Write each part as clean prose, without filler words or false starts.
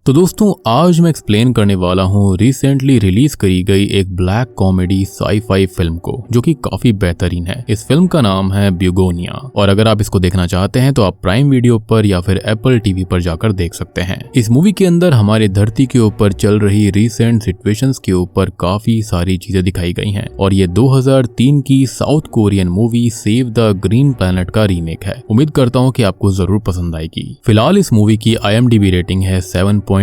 तो दोस्तों आज मैं एक्सप्लेन करने वाला हूँ रिसेंटली रिलीज करी गई एक ब्लैक कॉमेडी साई-फाई फिल्म को, जो कि काफी बेहतरीन है। इस फिल्म का नाम है ब्यूगोनिया और अगर आप इसको देखना चाहते हैं तो आप प्राइम वीडियो पर या फिर एप्पल टीवी पर जाकर देख सकते हैं। इस मूवी के अंदर हमारे धरती के ऊपर चल रही रिसेंट सिचुएशंस के ऊपर काफी सारी चीजें दिखाई गई हैं और ये 2003 की south Korean movie save the green planet का रीमेक है। उम्मीद करता हूँ कि आपको जरूर पसंद आएगी। फिलहाल इस मूवी की IMDb रेटिंग है 7.5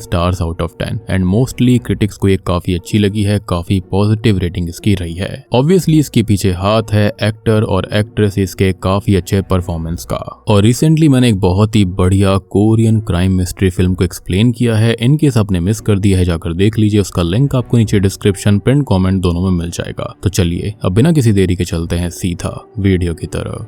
stars out of 10 and mostly critics को ये काफी अच्छी लगी है, काफी पॉजिटिव रेटिंग इसकी रही है। ऑब्वियसली इसके पीछे हाथ है एक्टर और एक्ट्रेस के काफी अच्छे परफॉर्मेंस का। और रिसेंटली मैंने एक बहुत ही बढ़िया कोरियन क्राइम मिस्ट्री फिल्म को एक्सप्लेन किया है। इनकेस आपने मिस कर दिया है जाकर देख लीजिए, उसका लिंक आपको नीचे डिस्क्रिप्शन पिन कमेंट दोनों में मिल जाएगा। तो चलिए अब बिना किसी देरी के चलते हैं सीधा वीडियो की तरफ।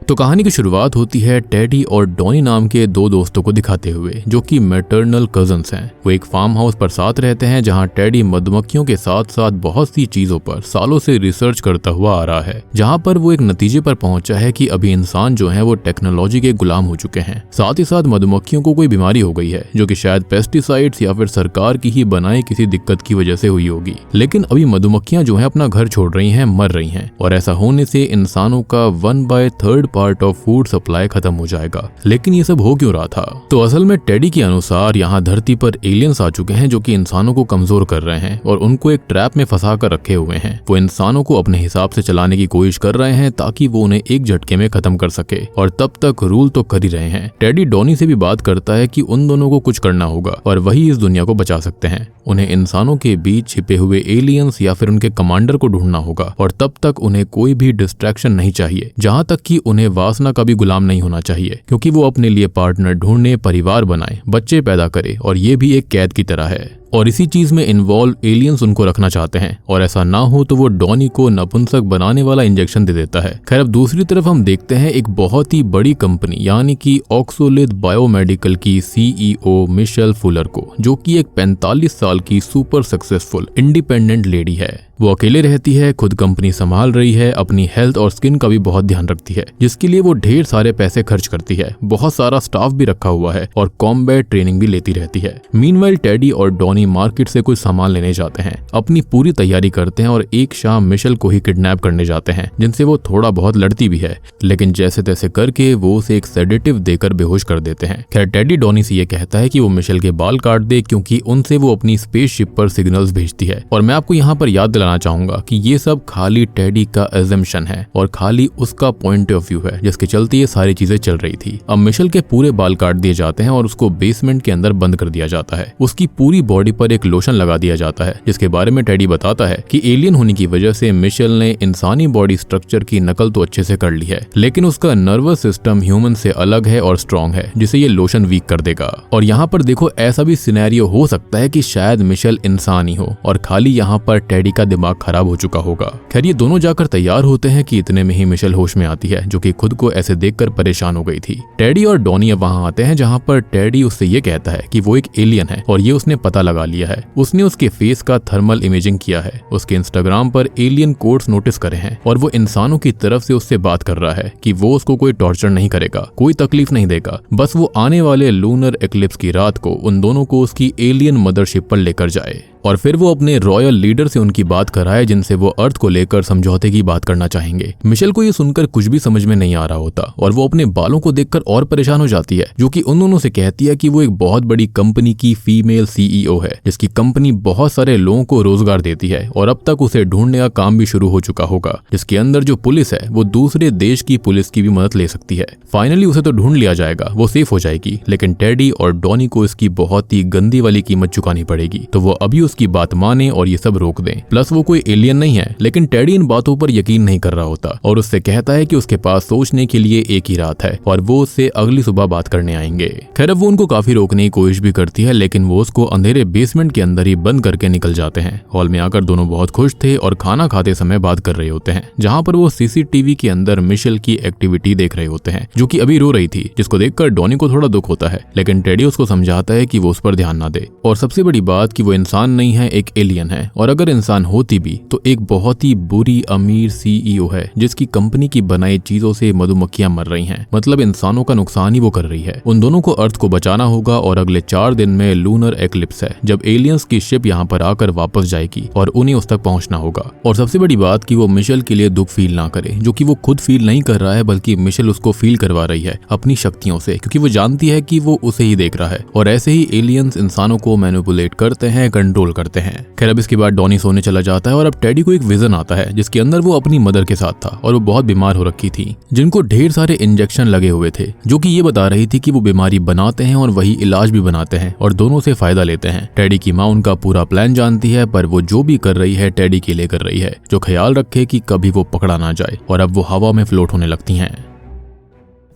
तो कहानी की शुरुआत होती है टेडी और डॉनी नाम के दो दोस्तों को दिखाते हुए, जो कि मैटरनल कजन्स हैं। वो एक फार्म हाउस पर साथ रहते हैं जहां टेडी मधुमक्खियों के साथ साथ बहुत सी चीजों पर सालों से रिसर्च करता हुआ आ रहा है, जहां पर वो एक नतीजे पर पहुंचा है कि अभी इंसान जो है वो टेक्नोलॉजी के गुलाम हो चुके हैं। साथ ही साथ मधुमक्खियों को कोई बीमारी हो गई है जो कि शायद पेस्टिसाइड्स या फिर सरकार की ही बनाई किसी दिक्कत की वजह से हुई होगी। लेकिन अभी मधुमक्खियां जो है अपना घर छोड़ रही हैं, मर रही हैं और ऐसा होने से इंसानों का 1/3 पार्ट ऑफ फूड सप्लाई खत्म हो जाएगा। लेकिन ये सब हो क्यों रहा था? तो असल में टेडी के अनुसार यहाँ धरती पर एलियंस आ चुके हैं जो कि इंसानों को कमजोर कर रहे हैं और उनको एक ट्रैप में फंसा कर रखे हुए हैं। वो इंसानों को अपने हिसाब से चलाने की कोशिश कर रहे हैं ताकि वो उन्हें एक झटके में खत्म कर सके और तब तक रूल तो कर ही रहे हैं। टेडी डॉनी से भी बात करता है कि उन दोनों को कुछ करना होगा और वही इस दुनिया को बचा सकते हैं। उन्हें इंसानों के बीच छिपे हुए एलियंस या फिर उनके कमांडर को ढूंढना होगा और तब तक उन्हें कोई भी डिस्ट्रैक्शन नहीं चाहिए, जहां तक कि उन्हें वासना का भी गुलाम नहीं होना चाहिए, क्योंकि वो अपने लिए पार्टनर ढूंढने, परिवार बनाए, बच्चे पैदा करे और ये भी एक कैद की तरह है। और इसी चीज में इन्वॉल्व एलियंस उनको रखना चाहते हैं और ऐसा ना हो तो वो डॉनी को नपुंसक बनाने वाला इंजेक्शन दे देता है। खैर अब दूसरी तरफ हम देखते हैं एक बहुत ही बड़ी कंपनी यानी कि ऑक्सोलिद बायोमेडिकल की CEO मिशेल फुलर को, जो कि एक 45 साल की सुपर सक्सेसफुल इंडिपेंडेंट लेडी है। वो अकेले रहती है, खुद कंपनी संभाल रही है, अपनी हेल्थ और स्किन का भी बहुत ध्यान रखती है, जिसके लिए वो ढेर सारे पैसे खर्च करती है। बहुत सारा स्टाफ भी रखा हुआ है और कॉम्बैट ट्रेनिंग भी लेती रहती है। मीनवाइल टेडी और डॉनी मार्केट से कुछ सामान लेने जाते हैं, अपनी पूरी तैयारी करते हैं और एक शाम मिशेल को ही किडनैप करने जाते हैं, जिनसे वो थोड़ा बहुत लड़ती भी है, लेकिन जैसे तैसे करके वो उसे एक सेडेटिव देकर बेहोश कर देते हैं। खैर टेडी डॉनी से ये कहता है कि वो मिशेल के बाल काट दे, क्योंकि उनसे वो अपनी स्पेसशिप पर सिग्नल्स भेजती है। और मैं आपको यहाँ पर याद दिलाना चाहूंगा कि ये सब खाली टेडी का एजम्पशन है और खाली उसका पॉइंट ऑफ व्यू है, जिसके चलते ये सारी चीजें चल रही थी। अब मिशेल के पूरे बाल काट दिए जाते हैं और उसको बेसमेंट के अंदर बंद कर दिया जाता है। उसकी पूरी बॉडी पर एक लोशन लगा दिया जाता है, जिसके बारे में टेडी बताता है कि एलियन होने की वजह से मिशेल ने इंसानी बॉडी स्ट्रक्चर की नकल तो अच्छे से कर ली है, लेकिन उसका नर्वस सिस्टम ह्यूमन से अलग है और स्ट्रॉन्ग है, जिसे ये लोशन वीक कर देगा। और यहाँ पर देखो ऐसा भी सिनेरियो हो सकता है कि शायद मिशेल इंसान ही हो और खाली यहाँ पर टेडी का दिमाग खराब हो चुका होगा। खैर ये दोनों जाकर तैयार होते हैं कि इतने में ही मिशेल होश में आती है, जो कि खुद को ऐसे देखकर परेशान हो गई थी। टेडी और डॉनी अब वहां आते हैं, जहां पर टेडी उससे ये कहता है कि वो एक एलियन है और ये उसने पता लगा लिया है। उसने उसके फेस का थर्मल इमेजिंग किया है, उसके इंस्टाग्राम पर एलियन कोड्स नोटिस करे हैं और वो इंसानों की तरफ से उससे बात कर रहा है कि वो उसको कोई टॉर्चर नहीं करेगा, कोई तकलीफ नहीं देगा, बस वो आने वाले लूनर एक्लिप्स की रात को उन दोनों को उसकी एलियन मदरशिप पर लेकर जाए और फिर वो अपने रॉयल लीडर से उनकी बात कराए, जिनसे वो अर्थ को लेकर समझौते की बात करना चाहेंगे। मिशेल को ये सुनकर कुछ भी समझ में नहीं आ रहा होता और वो अपने बालों को देखकर और परेशान हो जाती है, जो कि उन दोनों से कहती है कि वो एक बहुत बड़ी कंपनी की फीमेल CEO है, जिसकी कंपनी बहुत सारे लोगों को रोजगार देती है और अब तक उसे ढूंढने का काम भी शुरू हो चुका होगा, जिसके अंदर जो पुलिस है वो दूसरे देश की पुलिस की भी मदद ले सकती है। फाइनली उसे तो ढूंढ लिया जाएगा, वो सेफ हो जाएगी, लेकिन टेडी और डॉनी को इसकी बहुत ही गंदी वाली कीमत चुकानी पड़ेगी। तो वो अभी उसकी बात माने और ये सब रोक दें। प्लस वो कोई एलियन नहीं है, लेकिन टेडी इन बातों पर यकीन नहीं कर रहा होता और उससे कहता है कि उसके पास सोचने के लिए एक ही रात है और वो उससे अगली सुबह बात करने आएंगे। खैर अब वो उनको काफी रोकने की कोशिश भी करती है, लेकिन वो उसको अंधेरे बेसमेंट के अंदर ही बंद करके निकल जाते हैं। हॉल में आकर दोनों बहुत खुश थे और खाना खाते समय बात कर रहे होते हैं, जहाँ पर वो CCTV के अंदर मिशेल की एक्टिविटी देख रहे होते हैं, जो कि अभी रो रही थी, जिसको देखकर डॉनी को थोड़ा दुख होता है, लेकिन टेडी उसको समझाता है कि वो उस पर ध्यान ना दे। और सबसे बड़ी बात कि वो इंसान नहीं है, एक एलियन है, और अगर इंसान होती भी तो एक बहुत ही बुरी अमीर सीईओ है जिसकी कंपनी की बनाई चीजों से मधुमक्खियां मर रही हैं। मतलब इंसानों का नुकसान ही वो कर रही है। उन दोनों को अर्थ को बचाना होगा और अगले 4 दिन में लूनर एक्लिप्स है जब एलियंस की शिप यहाँ पर आकर वापस जाएगी और उन्हें उस तक पहुंचना होगा। और सबसे बड़ी बात कि वो मिशेल के लिए दुख फील ना करे, जो कि वो खुद फील नहीं कर रहा है बल्कि मिशेल उसको फील करवा रही है अपनी शक्तियों से, क्योंकि वो जानती है कि वो उसे ही देख रहा है। और ऐसे ही एलियंस इंसानों को मैनिपुलेट करते हैं, कंट्रोल करते हैं। खैर अब इसके बाद डॉनी सोने चला जाता है और अब टेडी को एक विजन आता है जिसके अंदर वो अपनी मदर के साथ था और वो बहुत बीमार हो रखी थी, जिनको ढेर सारे इंजेक्शन लगे हुए थे जो कि ये बता रही थी कि वो बीमारी बनाते हैं और वही इलाज भी बनाते हैं और दोनों से फायदा लेते हैं। टेडी की माँ उनका पूरा प्लान जानती है, पर वो जो भी कर रही है टेडी के लिए कर रही है, जो ख्याल रखे कि कभी वो पकड़ा ना जाए। और अब वो हवा में फ्लोट होने लगती हैं।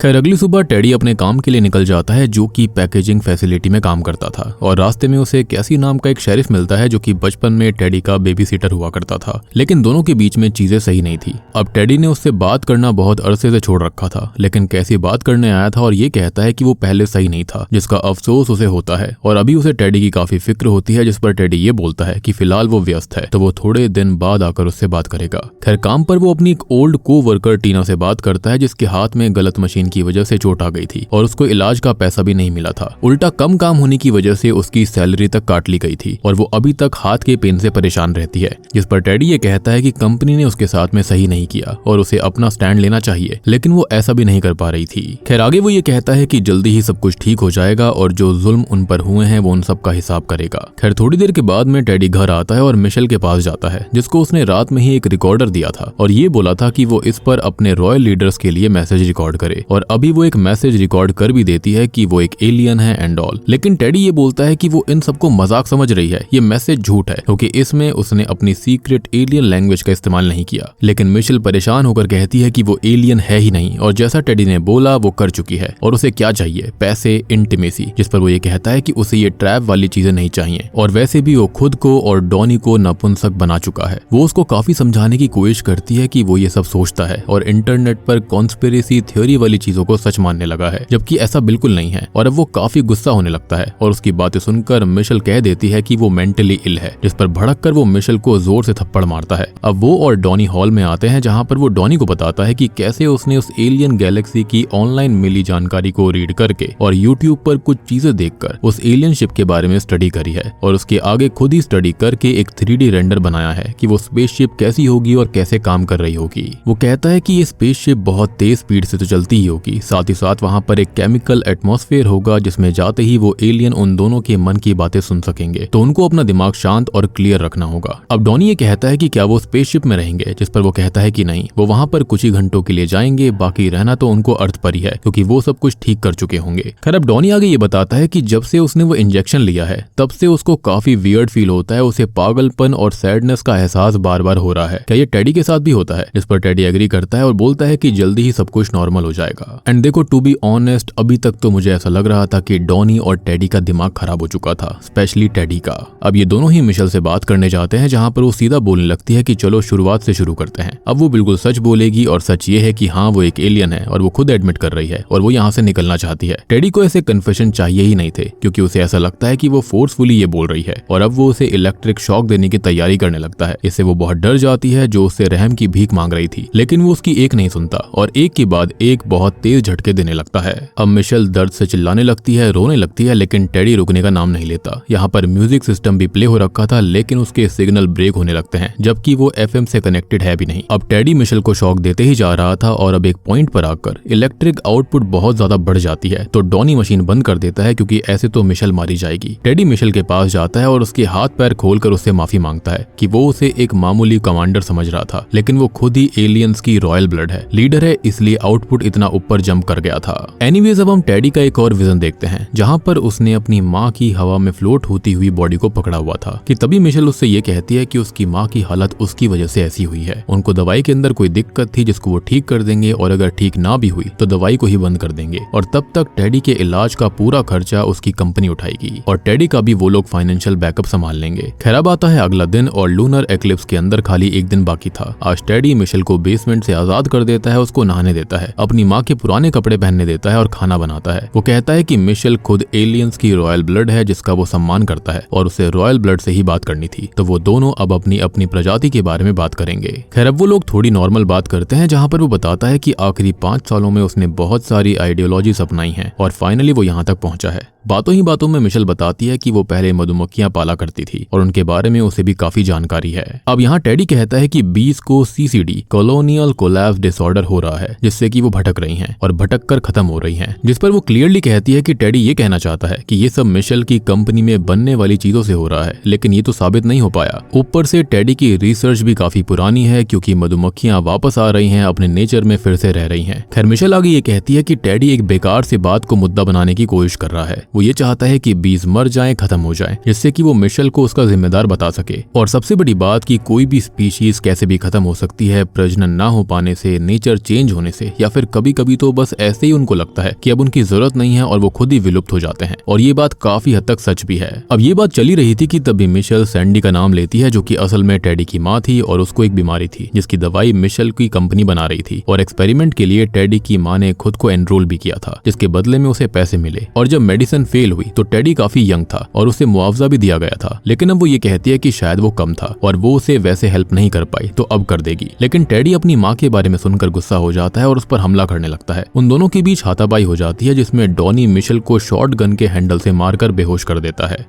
खैर अगली सुबह टेडी अपने काम के लिए निकल जाता है जो कि पैकेजिंग फैसिलिटी में काम करता था, और रास्ते में उसे कैसी नाम का एक शेरिफ मिलता है जो कि बचपन में टेडी का बेबी सीटर हुआ करता था। लेकिन दोनों के बीच में चीजें सही नहीं थी। अब टेडी ने उससे बात करना बहुत अरसे से छोड़ रखा था, लेकिन कैसी बात करने आया था और ये कहता है कि वो पहले सही नहीं था, जिसका अफसोस उसे होता है। और अभी उसे टेडी की काफी फिक्र होती है, जिस पर टेडी ये बोलता है कि फिलहाल वो व्यस्त है, तो वो थोड़े दिन बाद आकर उससे बात करेगा। खैर काम पर वो अपनी एक ओल्ड को वर्कर टीना से बात करता है जिसके हाथ में गलत मशीन की वजह से चोट आ गई थी और उसको इलाज का पैसा भी नहीं मिला था। उल्टा कम काम होने की वजह से उसकी सैलरी तक काट ली गई थी और वो अभी तक हाथ के पेन से परेशान रहती है, जिस पर टेडी ये कहता है कि कंपनी ने उसके साथ में सही नहीं किया और उसे अपना स्टैंड लेना चाहिए, लेकिन वो ऐसा भी नहीं कर पा रही थी। खैर आगे वो ये कहता है कि जल्दी ही सब कुछ ठीक हो जाएगा और जो जुल्म उन पर हुए हैं वो उन सब का हिसाब करेगा। खैर थोड़ी देर के बाद में टेडी घर आता है और मिशेल के पास जाता है, जिसको उसने रात में ही एक रिकॉर्डर दिया था और ये बोला था कि वो इस पर अपने रॉयल लीडर्स के लिए मैसेज रिकॉर्ड करे। और अभी वो एक मैसेज रिकॉर्ड कर भी देती है कि वो एक एलियन है एंड ऑल। लेकिन टेडी ये बोलता है कि वो इन सबको मजाक समझ रही है, ये मैसेज झूठ है, क्योंकि इसमें उसने अपनी सीक्रेट एलियन लैंग्वेज का इस्तेमाल नहीं किया। लेकिन मिशेल परेशान होकर कहती है कि वो एलियन है ही नहीं और जैसा टेडी ने बोला वो कर चुकी है और उसे क्या चाहिए, पैसे, इंटीमेसी। जिस पर वो ये कहता है कि उसे ये ट्रैप वाली चीजें नहीं चाहिए और वैसे भी वो खुद को और डॉनी को नपुंसक बना चुका है। वो उसको काफी समझाने की कोशिश करती है कि वो ये सब सोचता है और इंटरनेट पर कॉन्स्पिरेसी थ्योरी वाली चीजों को सच मानने लगा है, जबकि ऐसा बिल्कुल नहीं है। और अब वो काफी गुस्सा होने लगता है और उसकी बातें सुनकर मिशेल कह देती है कि वो मेंटली इल है, जिस पर भड़क कर वो मिशेल को जोर से थप्पड़ मारता है। अब वो और डॉनी हॉल में आते हैं जहां पर वो डॉनी को बताता है कि कैसे उसने उस एलियन गैलेक्सी की ऑनलाइन मिली जानकारी को रीड करके और यूट्यूब पर कुछ चीजें देखकर उस एलियन शिप के बारे में स्टडी करी है और उसके आगे खुद ही स्टडी करके एक 3D रेंडर बनाया है कि वो स्पेसशिप कैसी होगी और कैसे काम कर रही होगी। वो कहता है कि ये स्पेसशिप बहुत तेज स्पीड से तो चलती ही होगी, साथ ही साथ वहां पर एक केमिकल एटमॉस्फेयर होगा जिसमें जाते ही वो एलियन उन दोनों के मन की बातें सुन सकेंगे, तो उनको अपना दिमाग शांत और क्लियर रखना होगा। अब डॉनी ये कहता है कि क्या वो स्पेसशिप में रहेंगे, जिस पर वो कहता है कि नहीं, वो वहां पर कुछ ही घंटों के लिए जाएंगे, बाकी रहना तो उनको अर्थ पर ही है क्योंकि वो सब कुछ ठीक कर चुके होंगे। खैर अब डॉनी आगे ये बताता है कि जब से उसने वो इंजेक्शन लिया है तब से उसको काफी वियर्ड फील होता है, उसे पागलपन और सैडनेस का एहसास बार बार हो रहा है। क्या ये टेडी के साथ भी होता है? जिस पर टेडी एग्री करता है और बोलता है कि जल्दी ही सब कुछ नॉर्मल हो जाएगा। एंड देखो टू बी ऑनेस्ट, अभी तक तो मुझे ऐसा लग रहा था कि डॉनी और टेडी का दिमाग खराब हो चुका था, स्पेशली टेडी का। अब ये दोनों ही मिशेल से बात करने जाते हैं जहां पर वो सीधा बोलने लगती है कि चलो शुरुआत से शुरू करते हैं। अब वो बिल्कुल सच बोलेगी और सच ये है कि हाँ वो एक एलियन है और वो खुद एडमिट कर रही है और वो यहाँ से निकलना चाहती है। टेडी को ऐसे कन्फेशन चाहिए ही नहीं थे क्योंकि उसे ऐसा लगता है कि वो फोर्सफुली ये बोल रही है और अब वो उसे इलेक्ट्रिक शॉक देने की तैयारी करने लगता है। इससे वो बहुत डर जाती है जो उससे रहम की भीख मांग रही थी, लेकिन वो उसकी एक नहीं सुनता और एक के बाद एक बहुत तेज झटके देने लगता है। अब मिशेल दर्द से चिल्लाने लगती है, रोने लगती है, लेकिन टेडी रुकने का नाम नहीं लेता। यहाँ पर म्यूजिक सिस्टम भी प्ले हो रखा था लेकिन उसके सिग्नल ब्रेक होने लगते हैं, जबकि वो FM से कनेक्टेड है भी नहीं। अब टेडी मिशेल को शॉक देते ही जा रहा था और अब एक पॉइंट पर आकर इलेक्ट्रिक आउटपुट बहुत ज्यादा बढ़ जाती है, तो डॉनी मशीन बंद कर देता है क्योंकि ऐसे तो मिशेल मारी जाएगी। टेडी मिशेल के पास जाता है और उसके हाथ पैर खोलकर उससे माफी मांगता है कि वो उसे एक मामूली कमांडर समझ रहा था, लेकिन वो खुद ही एलियंस की रॉयल ब्लड है, लीडर है, इसलिए आउटपुट इतना ऊपर जंप कर गया था। एनीवेज अब हम टेडी का एक और विजन देखते हैं जहां पर उसने अपनी माँ की हवा में फ्लोट होती हुई बॉडी को पकड़ा हुआ था कि तभी मिशेल उससे ये कहती है कि उसकी माँ की हालत उसकी वजह से ऐसी हुई है। उनको दवाई के अंदर कोई दिक्कत थी जिसको वो ठीक कर देंगे और अगर ठीक ना भी हुई तो दवाई को ही बंद कर देंगे और तब तक टेडी के इलाज का पूरा खर्चा उसकी कंपनी उठाएगी और टेडी का भी वो लोग फाइनेंशियल बैकअप संभाल लेंगे। खैर अब आता है अगला दिन और लूनर एक्लिप्स के अंदर खाली एक दिन बाकी था। आज टेडी मिशेल को बेसमेंट से आजाद कर देता है, उसको नहाने देता है, अपनी माँ के पुराने कपड़े पहनने देता है और खाना बनाता है। वो कहता है कि मिशेल खुद एलियंस की रॉयल ब्लड है जिसका वो सम्मान करता है और उसे रॉयल ब्लड से ही बात करनी थी, तो वो दोनों अब अपनी अपनी प्रजाति के बारे में बात करेंगे। खैर अब वो लोग थोड़ी नॉर्मल बात करते हैं जहाँ पर वो बताता है कि आखिरी 5 सालों में उसने बहुत सारी आइडियोलॉजीज अपनाई हैं और फाइनली वो यहाँ तक पहुंचा है। बातों ही बातों में मिशेल बताती है कि वो पहले मधुमक्खियां पाला करती थी और उनके बारे में उसे भी काफी जानकारी है। अब यहाँ टेडी कहता है कि बीस को CCD कॉलोनियल कोलैप्स डिसऑर्डर हो रहा है जिससे कि वो भटक रही हैं और भटक कर खत्म हो रही हैं, जिस पर वो क्लियरली कहती है कि टेडी ये कहना चाहता है कि ये सब मिशेल की कंपनी में बनने वाली चीजों से हो रहा है, लेकिन ये तो साबित नहीं हो पाया। ऊपर से टेडी की रिसर्च भी काफी पुरानी है क्योंकि मधुमक्खियां वापस आ रही हैं, अपने नेचर में फिर से रह रही हैं। खैर मिशेल आगे ये कहती है कि टेडी एक बेकार से बात को मुद्दा बनाने की कोशिश कर रहा है। वो ये चाहता है कि बीज मर जाएं, खत्म हो जाएं, जिससे कि वो मिशेल को उसका जिम्मेदार बता सके। और सबसे बड़ी बात कि कोई भी स्पीशीज कैसे भी खत्म हो सकती है, प्रजनन ना हो पाने से, नेचर चेंज होने से, या फिर कभी कभी तो बस ऐसे ही उनको लगता है कि अब उनकी जरूरत नहीं है और वो खुद ही विलुप्त हो जाते हैं। और ये बात काफी हद तक सच भी है। अब ये बात चली रही थी कि तभी मिशेल सैंडी का नाम लेती है जो कि असल में टेडी की माँ थी और उसको एक बीमारी थी जिसकी दवाई मिशेल की कंपनी बना रही थी। और एक्सपेरिमेंट के लिए टेडी की माँ ने खुद को एनरोल भी किया था जिसके बदले में उसे पैसे मिले। और जब मेडिसिन फेल हुई तो टेडी काफी यंग था और उसे मुआवजा भी दिया गया था, लेकिन अब वो ये कहती है कि शायद वो कम था और वो उसे वैसे हेल्प नहीं कर पाई तो अब कर देगी। लेकिन टेडी अपनी माँ के बारे में सुनकर गुस्सा हो जाता है और उस पर हमला करने लगता है। उन दोनों के बीच हाथापाई हो जाती है जिसमें डॉनी मिशेल को शॉट गन के हैंडल से मारकर बेहोश कर देता है।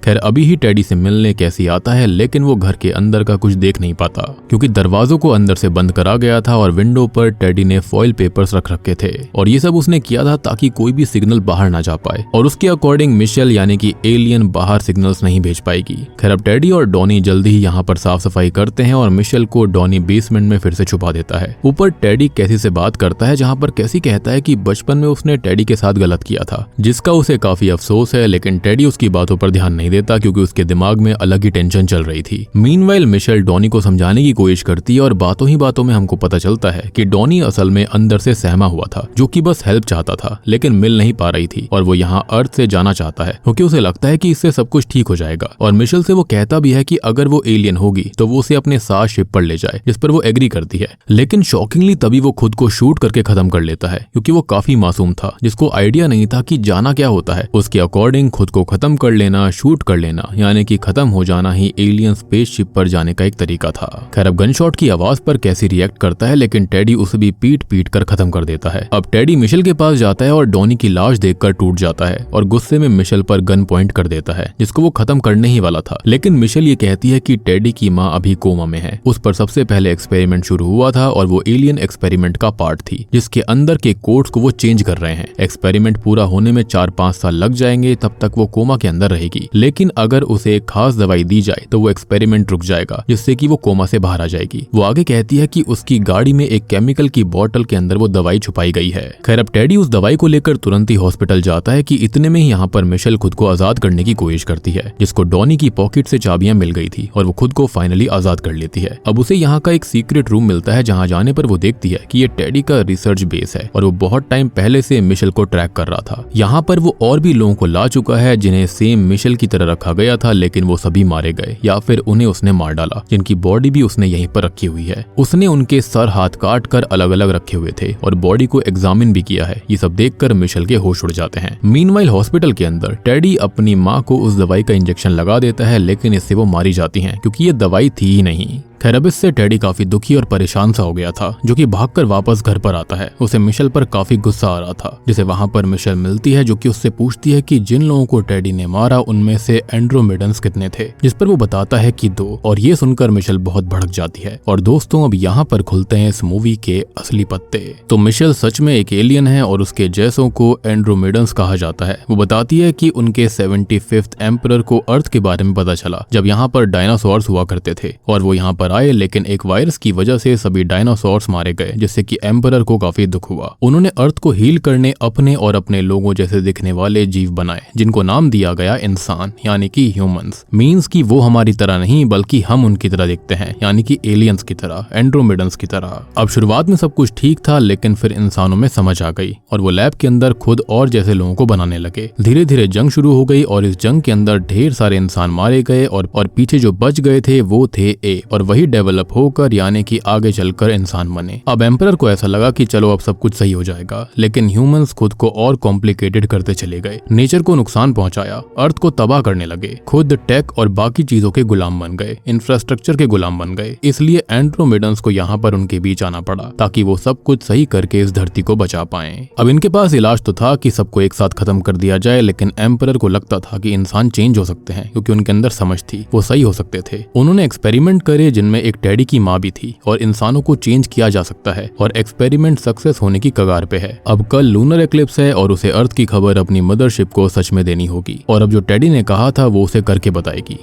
खैर अभी ही टेडी से मिलने कैसी आता है, लेकिन वो घर के अंदर का कुछ देख नहीं पाता क्योंकि दरवाजों को अंदर से बंद करा गया था और विंडो पर टेडी ने फॉइल पेपर्स रख रखे थे और ये सब उसने किया था ताकि कोई भी सिग्नल बाहर ना जा पाए और उसके अकॉर्डिंग मिशेल यानी कि एलियन बाहर सिग्नल्स नहीं भेज पाएगी। खैर अब टेडी और डॉनी जल्दी ही यहाँ पर साफ सफाई करते हैं और मिशेल को डॉनी बेसमेंट में फिर से छुपा देता है। ऊपर टेडी कैसी से बात करता है जहाँ पर कैसी कहता है कि बचपन में उसने टेडी के साथ गलत किया था जिसका उसे काफी अफसोस है, लेकिन टेडी उसकी बातों पर ध्यान नहीं देता क्योंकि उसके दिमाग में अलग ही टेंशन चल रही थी। मीनवाइल मिशेल डॉनी को समझाने की कोशिश करती है और बातों ही बातों में हमको पता चलता है कि डॉनी असल में अंदर से सहमा हुआ था जो कि बस हेल्प चाहता था लेकिन मिल नहीं पा रही थी और वो यहाँ अर्थ से जाना चाहता है क्योंकि उसे लगता है कि इससे सब कुछ ठीक हो जाएगा। और मिशेल से वो कहता भी है कि अगर वो एलियन होगी तो वो उसे अपने साथ शिप पर ले जाए, जिस पर वो एग्री करती है। लेकिन शॉकिंगली तभी वो खुद को शूट करके खत्म कर लेता है क्योंकि वो काफी मासूम था जिसको आइडिया नहीं था कि जाना क्या होता है। उसके अकॉर्डिंग खुद को खत्म कर लेना, शूट कर लेना यानी कि खत्म हो जाना ही एलियन स्पेसशिप पर जाने का एक तरीका था। खैर अब गनशॉट की आवाज पर कैसी रिएक्ट करता है, लेकिन टेडी उसे भी पीट पीट कर खत्म कर देता है। अब टेडी मिशेल के पास जाता है और डॉनी की लाश देखकर टूट जाता है और गुस्से में मिशेल पर गन पॉइंट कर देता है जिसको वो खत्म करने ही वाला था। लेकिन मिशेल ये कहती है कि टेडी की माँ अभी कोमा में है, उस पर सबसे पहले एक्सपेरिमेंट शुरू हुआ था और वो एलियन एक्सपेरिमेंट का पार्ट थी जिसके अंदर के कोड्स को वो चेंज कर रहे हैं। एक्सपेरिमेंट पूरा होने में 4-5 साल लग जाएंगे, तब तक वो कोमा के अंदर रहेगी। लेकिन अगर उसे एक खास दवाई दी जाए तो वो एक्सपेरिमेंट रुक जाएगा जिससे कि वो कोमा से बाहर आ जाएगी। वो आगे कहती है कि उसकी गाड़ी में एक केमिकल की बोतल के अंदर वो दवाई छुपाई गई है। खैर अब टेडी उस दवाई को लेकर तुरंत ही हॉस्पिटल जाता है कि इतने में ही यहाँ पर मिशेल खुद को आजाद करने की कोशिश करती है जिसको डॉनी की पॉकेट से चाबियां मिल गई थी और वो खुद को फाइनली आजाद कर लेती है। अब उसे यहाँ का एक सीक्रेट रूम मिलता है जहाँ जाने पर वो देखती है कि ये टेडी का रिसर्च बेस है और वो बहुत टाइम पहले से मिशेल को ट्रैक कर रहा था। यहाँ पर वो और भी लोगों को ला चुका है जिन्हें सेम मिशेल की तरह रखा गया था, लेकिन वो सभी मारे गए या फिर उन्हें उसने मार डाला, जिनकी बॉडी भी उसने यहीं पर रखी हुई है। उसने उनके सर हाथ काट कर अलग अलग रखे हुए थे और बॉडी को एग्जामिन भी किया है। ये सब देखकर मिशेल के होश उड़ जाते हैं। मीनवाइल हॉस्पिटल के अंदर टेडी अपनी माँ को उस दवाई का इंजेक्शन लगा देता है, लेकिन इससे वो मारी जाती हैं क्योंकि ये दवाई थी ही नहीं। खैर अब इससे टेडी काफी दुखी और परेशान सा हो गया था जो कि भागकर वापस घर पर आता है। उसे मिशेल पर काफी गुस्सा आ रहा था, जिसे वहां पर मिशेल मिलती है जो कि उससे पूछती है कि जिन लोगों को टेडी ने मारा उनमें से एंड्रोमेडन्स कितने थे, जिस पर वो बताता है कि 2। और ये सुनकर मिशेल बहुत भड़क जाती है। और दोस्तों अब यहाँ पर खुलते हैं इस मूवी के असली पत्ते। तो मिशेल सच में एक एलियन है और उसके जैसों को एंड्रोमेडन्स कहा जाता है। वो बताती है कि उनके 75th एम्परर को अर्थ के बारे में पता चला जब यहाँ पर डायनासोर्स हुआ करते थे और वो यहाँ पर आए, लेकिन एक वायरस की वजह से सभी डायनासोर्स मारे गए, जिससे कि एम्परर को काफी दुख हुआ। उन्होंने अर्थ को हील करने अपने और अपने लोगों जैसे दिखने वाले जीव बनाए जिनको नाम दिया गया इंसान यानी कि ह्यूमंस। मींस कि वो हमारी तरह नहीं बल्कि हम उनकी तरह दिखते हैं, यानी कि एलियंस की तरह, एंड्रोमेडन्स की तरह। अब शुरुआत में सब कुछ ठीक था, लेकिन फिर इंसानों में समझ आ गई और वो लैब के अंदर खुद और जैसे लोगों को बनाने लगे। धीरे धीरे जंग शुरू हो गई और इस जंग के अंदर ढेर सारे इंसान मारे गए और पीछे जो बच गए थे वो थे ए, और वही डेवलप होकर यानी कि आगे चलकर इंसान बने। अब एम्परर को ऐसा लगा कि चलो अब सब कुछ सही हो जाएगा, लेकिन ह्यूमंस खुद को और कॉम्प्लिकेटेड करते चले गए, नेचर को नुकसान पहुंचाया, अर्थ को तबाह करने लगे, खुद टेक और बाकी चीजों के गुलाम बन गए, इंफ्रास्ट्रक्चर के गुलाम बन गए। इसलिए एंड्रोमेडन्स को यहाँ पर उनके बीच आना पड़ा ताकि वो सब कुछ सही करके इस धरती को बचा पाएं। अब इनके पास इलाज तो था कि सबको एक साथ खत्म कर दिया जाए, लेकिन एम्परर को लगता था कि इंसान चेंज हो सकते हैं क्योंकि उनके अंदर समझ थी, वो सही हो सकते थे। उन्होंने एक्सपेरिमेंट करे जिनमें एक टेडी की माँ भी थी और इंसानों को चेंज किया जा सकता है, और एक्सपेरिमेंट सक्सेस होने की कगार पे है। अब कल लूनर एक्लिप्स है और उसे अर्थ की खबर अपनी मदरशिप को सच में देनी होगी, और अब जो टेडी ने कहा था वो उसे करके बताएगी।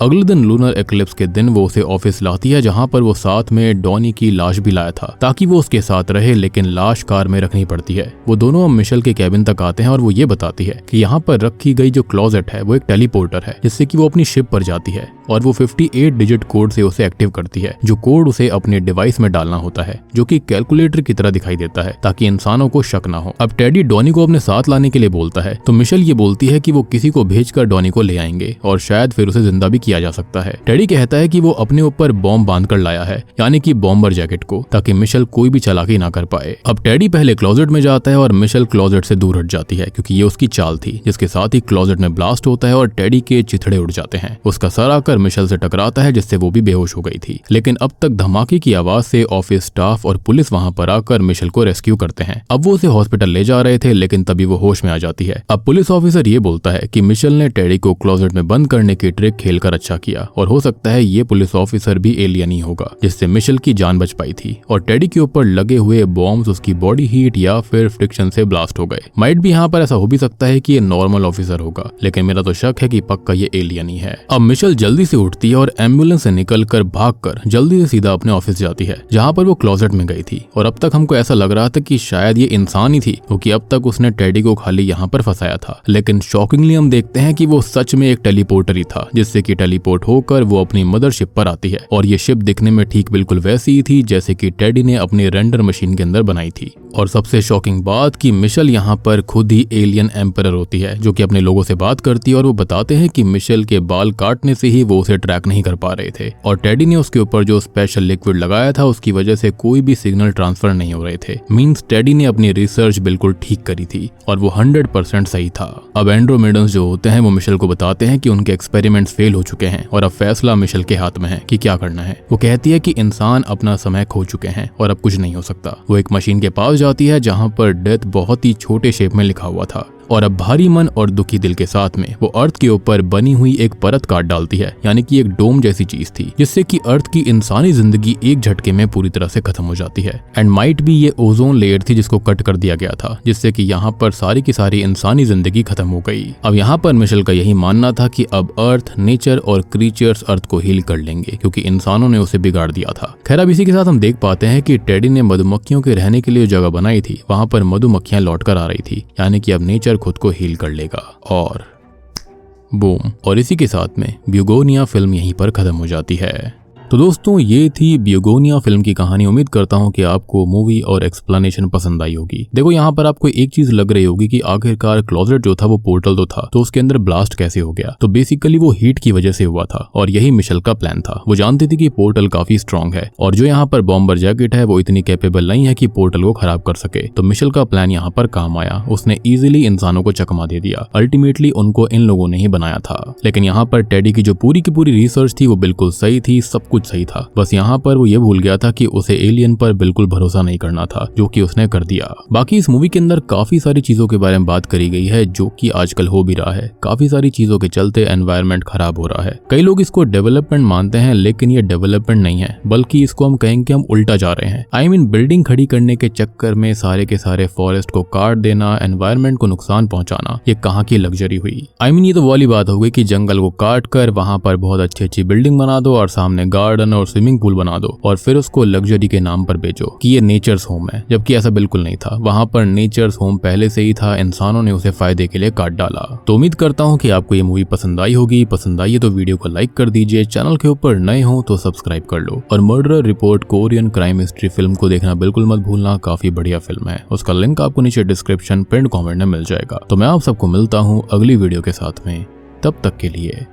अगले दिन लूनर एक्लिप्स के दिन वो उसे ऑफिस लाती है, जहां पर वो साथ में डॉनी की लाश भी लाया था ताकि वो उसके साथ रहे, लेकिन लाश कार में रखनी पड़ती है। वो दोनों अब मिशेल के कैबिन तक आते हैं और वो ये बताती है कि यहाँ पर रखी गई जो क्लोजेट है वो एक टेलीपोर्टर है, जिससे कि वो अपनी शिप पर जाती है और वो 58 डिजिट कोड से उसे एक्टिव करती है, जो कोड उसे अपने डिवाइस में डालना होता है, जो कि कैलकुलेटर की तरह दिखाई देता है ताकि इंसानों को शक ना हो। अब टेडी डॉनी को अपने साथ लाने के लिए बोलता है, तो मिशेल ये बोलती है कि वो किसी को भेजकर डॉनी को ले आएंगे और शायद फिर उसे जिंदा भी किया जा सकता है। टेडी कहता है कि वो अपने ऊपर बॉम्ब बांधकर लाया है, यानी कि बॉम्बर जैकेट को, ताकि मिशेल कोई भी चालाकी ना कर पाए। अब टेडी पहले क्लोजेट में जाता है और मिशेल क्लोजेट से दूर हट जाती है क्योंकि ये उसकी चाल थी, जिसके साथ ही क्लोजेट में ब्लास्ट होता है और टेडी के चिथड़े उड़ जाते हैं। उसका सर आकर मिशेल से टकराता है, जिससे वो भी बेहोश हो गई थी। लेकिन अब तक धमाके की आवाज से ऑफिस स्टाफ और पुलिस वहां पर आकर मिशेल को रेस्क्यू करते हैं। अब वो उसे हॉस्पिटल ले जा रहे थे, लेकिन तभी वो होश में आ जाती है। अब पुलिस ऑफिसर ये बोलता है कि मिशेल ने टेडी को क्लोजेट में बंद करने की ट्रिक खेलकर अच्छा किया, और हो सकता है ये पुलिस ऑफिसर भी एलियन ही होगा, जिससे मिशेल की जान बच पाई थी। और टेडी के ऊपर लगे हुए बॉम्ब्स उसकी बॉडी हीट या फिर फ्रिक्शन से ब्लास्ट हो गए। माइट भी यहाँ पर ऐसा हो भी सकता है कि ये नॉर्मल ऑफिसर होगा, लेकिन मेरा तो शक है कि पक्का ये एलियन ही है। अब मिशेल जल्दी से उठती है और एम्बुलेंस से निकलकर भागकर जल्दी से सीधा अपने ऑफिस जाती है, जहाँ पर वो क्लोजेट में गई थी। और अब तक हमको ऐसा लग रहा था कि शायद ये इंसान ही थी, क्योंकि अब तक उसने टेडी को खाली यहाँ पर फंसाया था। लेकिन शॉकिंगली हम देखते हैं कि वो सच में एक टेलीपोर्टर ही था, जिससे कि टेलीपोर्ट होकर वो अपनी मदरशिप पर आती है। और ये शिप दिखने में ठीक बिल्कुल वैसी ही थी जैसे कि टेडी ने अपनी रेंडर मशीन के अंदर बनाई थी। और सबसे शॉकिंग बात कि मिशेल यहाँ पर खुद ही एलियन एम्परर होती है, जो कि अपने लोगों से बात करती है, और वो बताते हैं कि मिशेल के बाल काटने से ही वो उसे ट्रैक नहीं कर पा रहे थे, और टेडी ने उसके ऊपर जो स्पेशल लिक्विड लगाया था उसकी वजह से कोई भी सिग्नल ट्रांसफर नहीं हो रहे थे। मींस टेडी ने अपनी रिसर्च बिल्कुल ठीक करी थी और वो 100% सही था। अब एंड्रोमेडन्स जो होते हैं वो मिशेल को बताते हैं कि उनके एक्सपेरिमेंट्स फेल हो चुके हैं और अब फैसला मिशेल के हाथ में है कि क्या करना है। वो कहती है कि इंसान अपना समय खो चुके हैं और अब कुछ नहीं हो सकता। वो एक मशीन के पास जाती है जहां पर डेथ बहुत ही छोटे शेप में लिखा हुआ था, और अब भारी मन और दुखी दिल के साथ में वो अर्थ के ऊपर बनी हुई एक परत काट डालती है, यानी कि एक डोम जैसी चीज थी, जिससे कि अर्थ की इंसानी जिंदगी एक झटके में पूरी तरह से खत्म हो जाती है। एंड माइट भी ये ओजोन लेयर थी जिसको कट कर दिया गया था, जिससे कि यहाँ पर सारी की सारी इंसानी जिंदगी खत्म हो गई। अब यहाँ पर मिशेल का यही मानना था कि अब अर्थ, नेचर और क्रीचर्स अर्थ को हील कर लेंगे, क्योंकि इंसानों ने उसे बिगाड़ दिया था। खैर अब इसी के साथ हम देख पाते हैं कि टेडी ने मधुमक्खियों के रहने के लिए जगह बनाई थी, वहां पर मधुमक्खियां लौट कर आ रही थी, यानी कि अब नेचर खुद को हील कर लेगा। और बूम, और इसी के साथ में ब्यूगोनिया फिल्म यहीं पर खत्म हो जाती है। तो दोस्तों ये थी ब्यूगोनिया फिल्म की कहानी। उम्मीद करता हूँ कि आपको मूवी और एक्सप्लेनेशन पसंद आई होगी। देखो यहाँ पर आपको एक चीज लग रही होगी कि आखिरकार क्लोजेट जो था वो पोर्टल तो था, तो उसके अंदर ब्लास्ट कैसे हो गया। तो बेसिकली वो हीट की वजह से हुआ था और यही मिशेल का प्लान था। वो जानती थी कि पोर्टल काफी स्ट्रॉन्ग है और जो यहाँ पर बॉम्बर जैकेट है वो इतनी कैपेबल नहीं है कि पोर्टल को खराब कर सके। तो मिशेल का प्लान यहाँ पर काम आया। उसने इजिली इंसानों को चकमा दे दिया। अल्टीमेटली उनको इन लोगों ने ही बनाया था। लेकिन यहाँ पर टेडी की जो पूरी की पूरी रिसर्च थी वो बिल्कुल सही थी, सब कुछ सही था। बस यहाँ पर वो ये भूल गया था कि उसे एलियन पर बिल्कुल भरोसा नहीं करना था, जो कि उसने कर दिया। बाकी इस मूवी के अंदर काफी सारी चीजों के बारे में बात करी गई है जो कि आजकल हो भी रहा है। काफी सारी चीजों के चलते एनवायरनमेंट खराब हो रहा है। कई लोग इसको डेवलपमेंट मानते हैं, लेकिन ये डेवलपमेंट नहीं है, बल्कि इसको हम कहेंगे हम उल्टा जा रहे हैं। आई मीन बिल्डिंग खड़ी करने के चक्कर में सारे के सारे फॉरेस्ट को काट देना, एनवायरनमेंट को नुकसान पहुंचाना, ये कहाँ की लग्जरी हुई। आई मीन ये तो वाली बात हो गई कि जंगल को काट कर वहां पर बहुत अच्छी अच्छी बिल्डिंग बना दो और सामने गार्ड गार्डन और स्विमिंग पूल बना दो और फिर उसको लग्जरी के नाम पर बेचो कि ये नेचर्स होम है, जबकि ऐसा बिल्कुल नहीं था। वहां पर नेचर्स होम पहले से ही था, इंसानों ने उसे फायदे के लिए काट डाला। तो उम्मीद करता हूँ कि आपको ये मूवी पसंद आई होगी। पसंद आई है तो वीडियो को लाइक कर दीजिए, चैनल के ऊपर नए हो तो सब्सक्राइब कर लो और murder report Korean crime history film को देखना बिल्कुल मत भूलना, काफी बढ़िया फिल्म है। उसका लिंक आपको नीचे डिस्क्रिप्शन पिन्ड कमेंट में मिल जाएगा। तो मैं आप सबको मिलता हूँ अगली वीडियो के साथ में, तब तक के लिए